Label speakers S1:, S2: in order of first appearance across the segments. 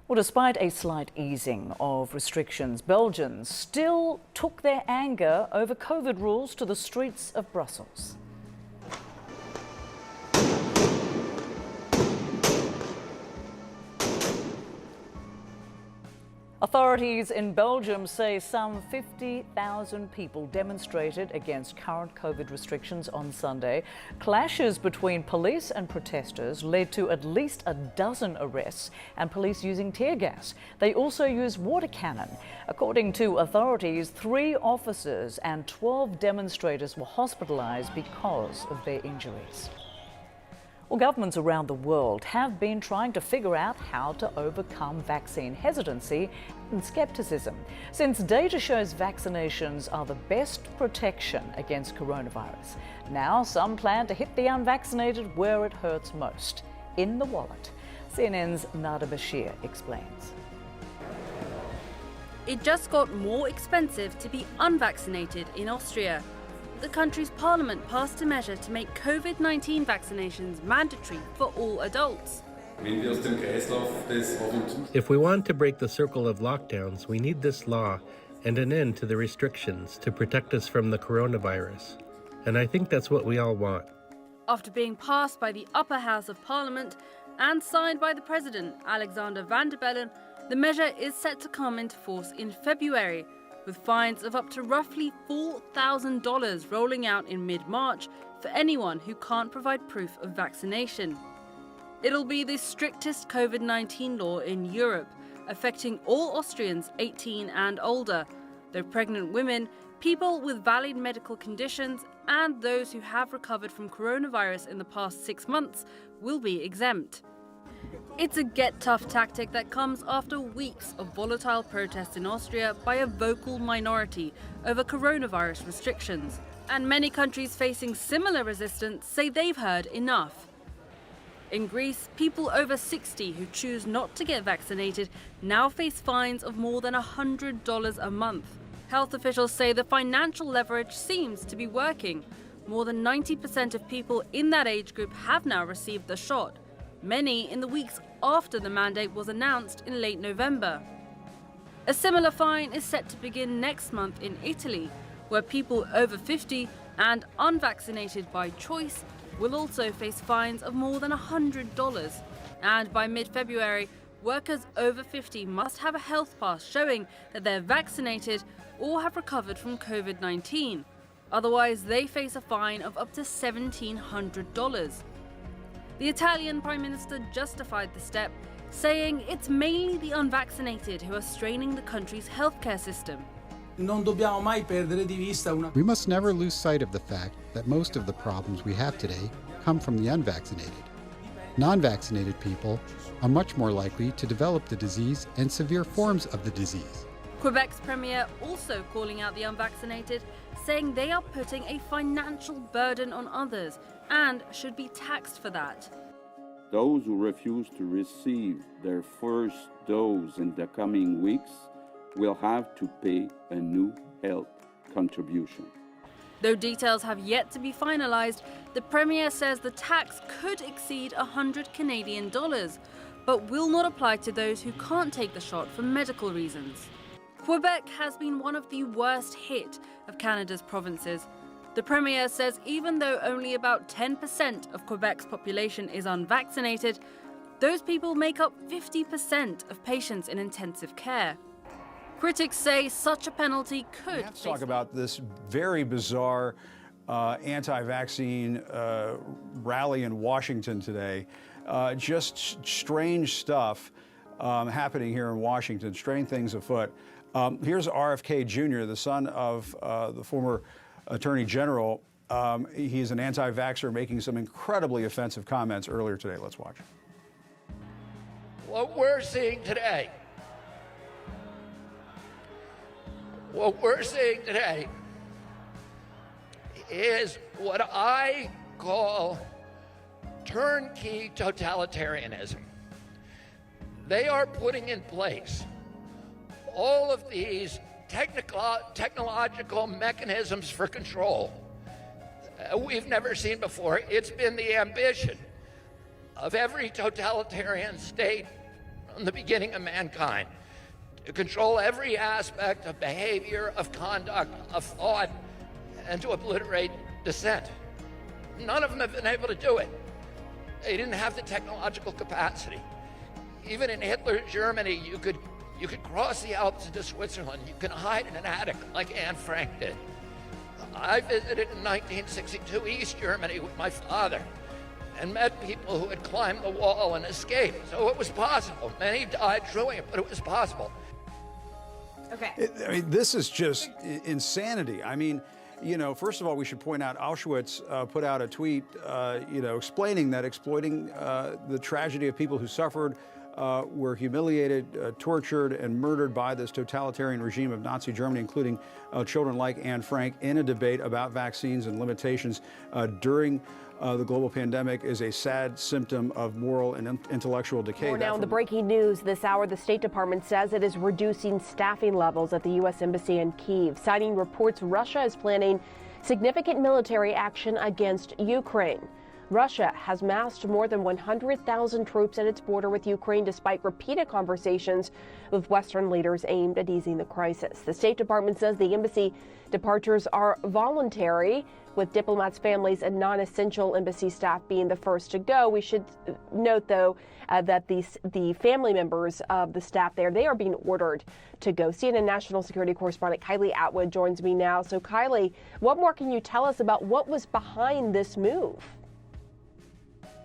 S1: Well, despite a slight easing of restrictions, Belgians still took their anger over COVID rules to the streets of Brussels. Authorities in Belgium say some 50,000 people demonstrated against current COVID restrictions on Sunday. Clashes between police and protesters led to at least a dozen arrests and police using tear gas. They also used water cannon. According to authorities, 3 officers and 12 demonstrators were hospitalized because of their injuries. Well, governments around the world have been trying to figure out how to overcome vaccine hesitancy and skepticism, since data shows vaccinations are the best protection against coronavirus. Now, some plan to hit the unvaccinated where it hurts most, in the wallet. CNN's Nada Bashir explains.
S2: It just got more expensive to be unvaccinated in Austria. The country's parliament passed a measure to make COVID-19 vaccinations mandatory for all adults.
S3: If we want to break the circle of lockdowns, we need this law and an end to the restrictions to protect us from the coronavirus. And I think that's what we all want.
S2: After being passed by the upper house of parliament and signed by the president, Alexander Van der Bellen, the measure is set to come into force in February, with fines of up to roughly $4,000 rolling out in mid-March for anyone who can't provide proof of vaccination. It'll be the strictest COVID-19 law in Europe, affecting all Austrians 18 and older, though pregnant women, people with valid medical conditions, and those who have recovered from coronavirus in the past 6 months will be exempt. It's a get-tough tactic that comes after weeks of volatile protests in Austria by a vocal minority over coronavirus restrictions. And many countries facing similar resistance say they've heard enough. In Greece, people over 60 who choose not to get vaccinated now face fines of more than $100 a month. Health officials say the financial leverage seems to be working. More than 90% of people in that age group have now received the shot, many in the weeks after the mandate was announced in late November. A similar fine is set to begin next month in Italy, where people over 50 and unvaccinated by choice will also face fines of more than $100. And by mid-February, workers over 50 must have a health pass showing that they're vaccinated or have recovered from COVID-19. Otherwise, they face a fine of up to $1,700. The Italian Prime Minister justified the step, saying it's mainly the unvaccinated who are straining the country's healthcare system.
S4: We must never lose sight of the fact that most of the problems we have today come from the unvaccinated. Non-vaccinated people are much more likely to develop the disease and severe forms of the disease.
S2: Quebec's premier also calling out the unvaccinated, saying they are putting a financial burden on others and should be taxed for that.
S5: Those who refuse to receive their first dose in the coming weeks will have to pay a new health contribution.
S2: Though details have yet to be finalized, the premier says the tax could exceed $100 Canadian, but will not apply to those who can't take the shot for medical reasons. Quebec has been one of the worst hit of Canada's provinces. The premier says even though only about 10% of Quebec's population is unvaccinated, those people make up 50% of patients in intensive care. Critics say such a penalty could...
S6: Let's talk about this very bizarre anti-vaccine rally in Washington today. Just strange stuff happening here in Washington, strange things afoot. Here's RFK Jr., the son of the former Attorney General. He's an anti-vaxxer making some incredibly offensive comments earlier today. Let's watch.
S7: What we're seeing today is what I call turnkey totalitarianism. They are putting in place all of these technological mechanisms for control we've never seen before. It's been the ambition of every totalitarian state from the beginning of mankind, to control every aspect of behavior, of conduct, of thought, and to obliterate dissent. None of them have been able to do it. They didn't have the technological capacity. Even in Hitler's Germany, you could cross the Alps into Switzerland. You can hide in an attic like Anne Frank did. I visited in 1962 East Germany with my father and met people who had climbed the wall and escaped. So it was possible. Many died doing it, but it was possible.
S2: Okay.
S6: I mean, this is just insanity. I mean, you know, first of all, we should point out Auschwitz put out a tweet, explaining that exploiting the tragedy of people who suffered, were humiliated, tortured, and murdered by this totalitarian regime of Nazi Germany, including children like Anne Frank, in a debate about vaccines and limitations during the global pandemic is a sad symptom of moral and intellectual decay.
S8: More now in the breaking news this hour, the State Department says it is reducing staffing levels at the U.S. Embassy in Kyiv, citing reports Russia is planning significant military action against Ukraine. Russia has massed more than 100,000 troops at its border with Ukraine, despite repeated conversations with Western leaders aimed at easing the crisis. The State Department says the embassy departures are voluntary, with diplomats' families and non-essential embassy staff being the first to go. We should note, though, that the family members of the staff there, they are being ordered to go. CNN national security correspondent Kylie Atwood joins me now. So, Kylie, what more can you tell us about what was behind this move?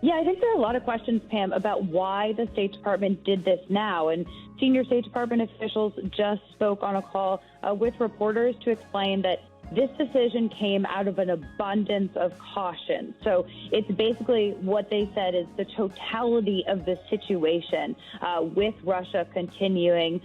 S9: Yeah, I think there are a lot of questions, Pam, about why the State Department did this now. And senior State Department officials just spoke on a call with reporters to explain that this decision came out of an abundance of caution. So it's basically what they said is the totality of the situation with Russia continuing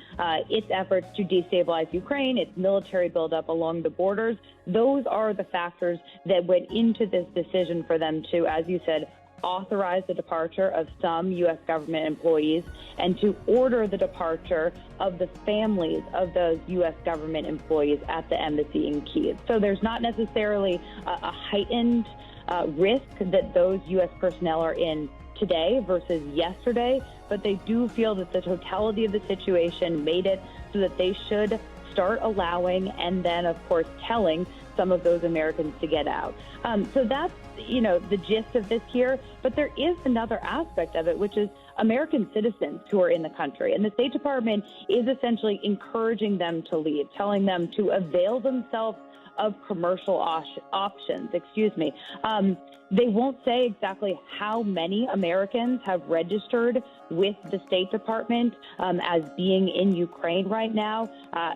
S9: its efforts to destabilize Ukraine, its military buildup along the borders. Those are the factors that went into this decision for them to, as you said, authorize the departure of some U.S. government employees and to order the departure of the families of those U.S. government employees at the embassy in Kyiv. So there's not necessarily a heightened risk that those U.S. personnel are in today versus yesterday, but they do feel that the totality of the situation made it so that they should start allowing and then, of course, telling some of those Americans to get out. So that's, the gist of this here. But there is another aspect of it, which is American citizens who are in the country. And the State Department is essentially encouraging them to leave, telling them to avail themselves of commercial options. They won't say exactly how many Americans have registered with the State Department as being in Ukraine right now.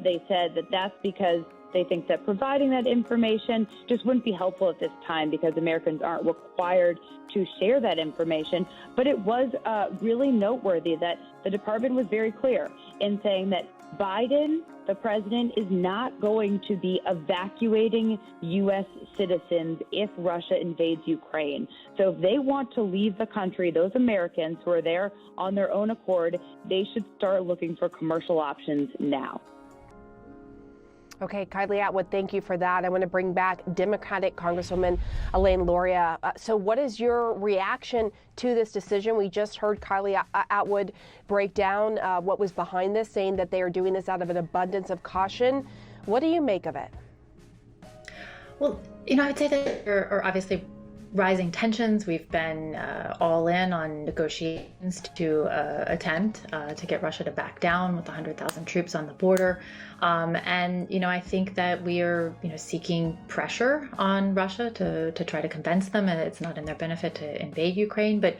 S9: They said that that's because they think that providing that information just wouldn't be helpful at this time because Americans aren't required to share that information. But it was really noteworthy that the department was very clear in saying that Biden, the president, is not going to be evacuating U.S. citizens if Russia invades Ukraine. So if they want to leave the country, those Americans who are there on their own accord, they should start looking for commercial options now.
S8: Okay, Kylie Atwood, thank you for that. I want to bring back Democratic Congresswoman Elaine Luria. So what is your reaction to this decision? We just heard Kylie Atwood break down what was behind this, saying that they are doing this out of an abundance of caution. What do you make of it?
S10: Well, I would say that there are obviously rising tensions. We've been all in on negotiations to attempt to get Russia to back down with 100,000 troops on the border. I think that we are, seeking pressure on Russia to try to convince them that it's not in their benefit to invade Ukraine. But,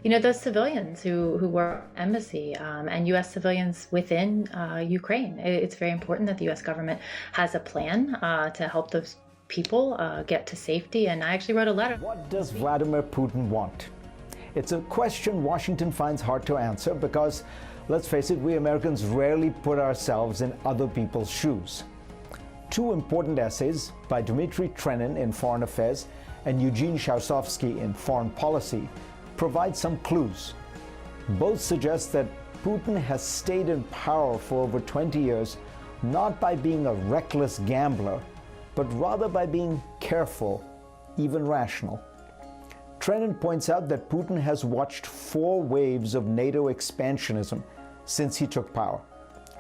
S10: those civilians who work at the embassy and U.S. civilians within Ukraine, it's very important that the U.S. government has a plan to help those people get to safety. And I actually wrote a letter.
S11: What does Vladimir Putin want? It's a question Washington finds hard to answer because, let's face it, we Americans rarely put ourselves in other people's shoes. Two important essays by Dmitry Trenin in Foreign Affairs and Eugene Shausovsky in Foreign Policy provide some clues. Both suggest that Putin has stayed in power for over 20 years, not by being a reckless gambler, but rather by being careful, even rational. Trennan points out that Putin has watched 4 waves of NATO expansionism since he took power.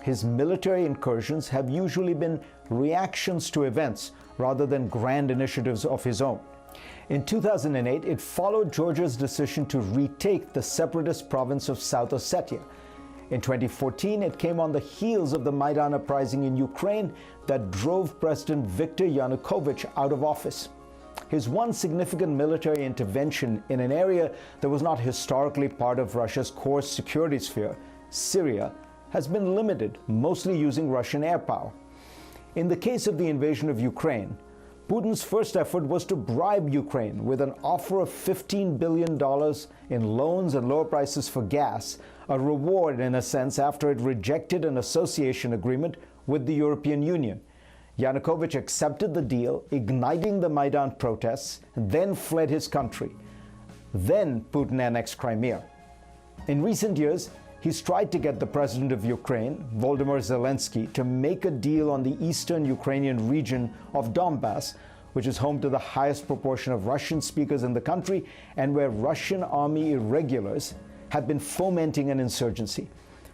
S11: His military incursions have usually been reactions to events rather than grand initiatives of his own. In 2008, it followed Georgia's decision to retake the separatist province of South Ossetia. In 2014, it came on the heels of the Maidan uprising in Ukraine that drove President Viktor Yanukovych out of office. His one significant military intervention in an area that was not historically part of Russia's core security sphere, Syria, has been limited, mostly using Russian air power. In the case of the invasion of Ukraine, Putin's first effort was to bribe Ukraine with an offer of $15 billion in loans and lower prices for gas, a reward in a sense after it rejected an association agreement with the European Union. Yanukovych accepted the deal, igniting the Maidan protests, then fled his country. Then Putin annexed Crimea. In recent years, he's tried to get the president of Ukraine, Volodymyr Zelensky, to make a deal on the eastern Ukrainian region of Donbass, which is home to the highest proportion of Russian speakers in the country and where Russian army irregulars have been fomenting an insurgency.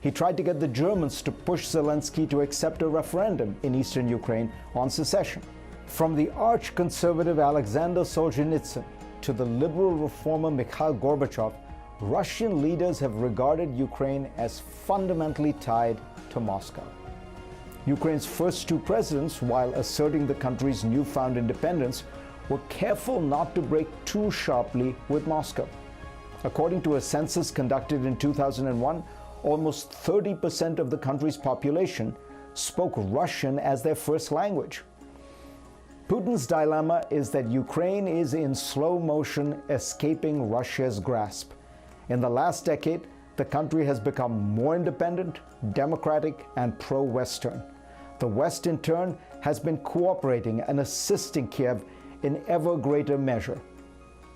S11: He tried to get the Germans to push Zelensky to accept a referendum in eastern Ukraine on secession. From the arch-conservative Alexander Solzhenitsyn to the liberal reformer Mikhail Gorbachev, Russian leaders have regarded Ukraine as fundamentally tied to Moscow. Ukraine's first 2 presidents, while asserting the country's newfound independence, were careful not to break too sharply with Moscow. According to a census conducted in 2001, almost 30% of the country's population spoke Russian as their first language. Putin's dilemma is that Ukraine is in slow motion escaping Russia's grasp. In the last decade, the country has become more independent, democratic, and pro-Western. The West, in turn, has been cooperating and assisting Kiev in ever greater measure.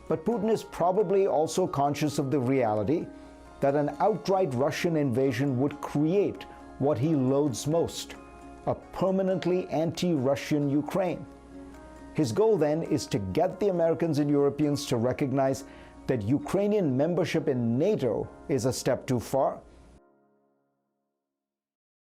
S11: But Putin is probably also conscious of the reality that an outright Russian invasion would create what he loathes most, a permanently anti-Russian Ukraine. His goal then is to get the Americans and Europeans to recognize that Ukrainian membership in NATO is a step too far,